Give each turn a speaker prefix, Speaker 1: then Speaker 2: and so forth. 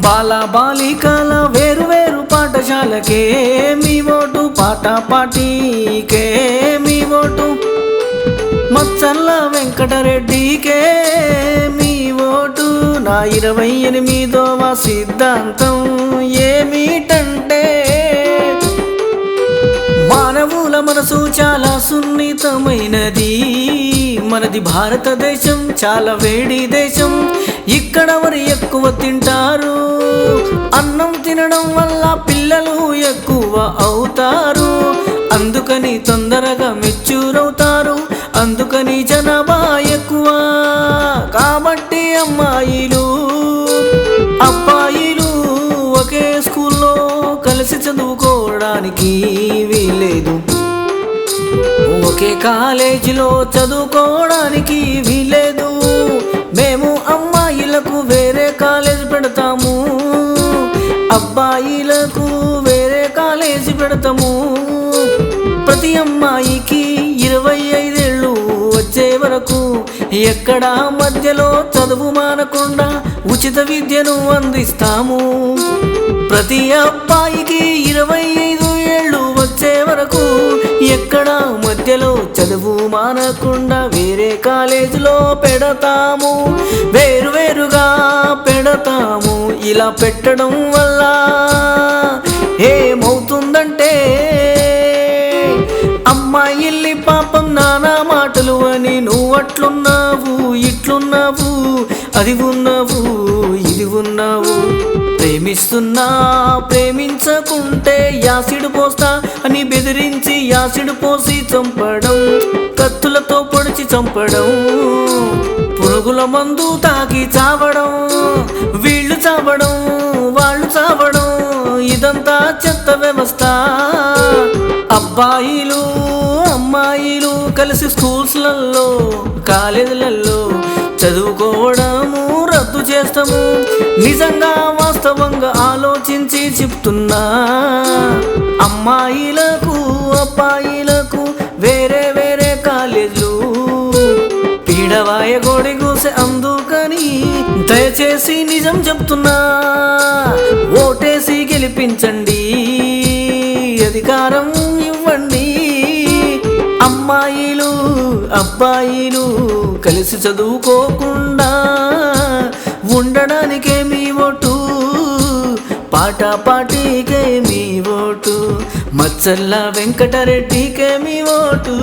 Speaker 1: బాల బాలికల వేరు వేరు పాఠశాలకే మీ ఓటు, పాట పాటికే మీ ఓటు, మచ్చల్ల వెంకటరెడ్డికే మీ ఓటు. నా 28వ సిద్ధాంతం ఏమిటంటే, మానవుల మనసు చాలా సున్నితమైనది. మనది భారతదేశం చాలా వేడి దేశం. ఇక్కడ వరి ఎక్కువ తింటారు. అన్నం తినడం వల్ల పిల్లలు ఎక్కువ అవుతారు. అందుకని తొందరగా మెచ్యూర్ అవుతారు. అందుకని జనాభా ఎక్కువ. కాబట్టి అమ్మాయిలు అబ్బాయిలు ఒకే స్కూల్లో కలిసి చదువుకోవడానికి వీల్లేదు. ఒకే కాలేజీలో చదువుకోవడానికి వీల్లేదు. మేము అమ్మాయిలకు వేరే కాలేజీ పెడతాము, అబ్బాయిలకు వేరే కాలేజీ పెడతాము. ప్రతి అమ్మాయికి 25 ఏళ్ళు వచ్చే వరకు ఎక్కడ మధ్యలో చదువు మానకుండా ఉచిత విద్యను అందిస్తాము. ప్రతి అబ్బాయికి 25 ఏళ్ళు వచ్చే వరకు ఎక్కడ మధ్యలో చదువు మానకుండా వేరే కాలేజీలో పెడతాము, వేరువేరుగా పెడతాము. ఇలా పెట్టడం వల్ల ఏమవుతుందంటే, అమ్మాయిల్ని పాపం నానా మాటలు అని నువ్వట్లున్నావు, ఇట్లున్నావు, అది ఉన్నావు, ఇది ఉన్నావు. ప్రేమిస్తున్నా ప్రేమించకుంటే యాసిడ్ పోస్తా అని బెదిరించి యాసిడ్ పోసి చంపడం, కత్తులతో పొడిచి చంపడం, పురుగుల మందు తాగి చావడం, వీళ్ళు చావడం, వాళ్ళు చావడం, ఇదంతా చెత్త వ్యవస్థ. అబ్బాయిలు అమ్మాయిలు కలిసి స్కూల్స్లలో కాలేజీలలో చదువుకోవడము రద్దు చేస్తాము. నిజంగా వాస్తవంగా ఆలోచించి చెప్తున్నా, అమ్మాయిలకు అబ్బాయిలకు వేరే వేరే కాలేజీలు పీడవాయ గోడి కూసే. అందుకని దయచేసి నిజం చెప్తున్నా, ఓటేసి గెలిపించండి, అధికారం ఇవ్వండి. అమ్మాయిలు అబ్బాయిలు కలిసి చదువుకోకుండా ఉండడానికే మీ ఓటు, పాట పాటికే మీ ఓటు, మచ్చల్ల వెంకటరెడ్డికే మీ ఓటు.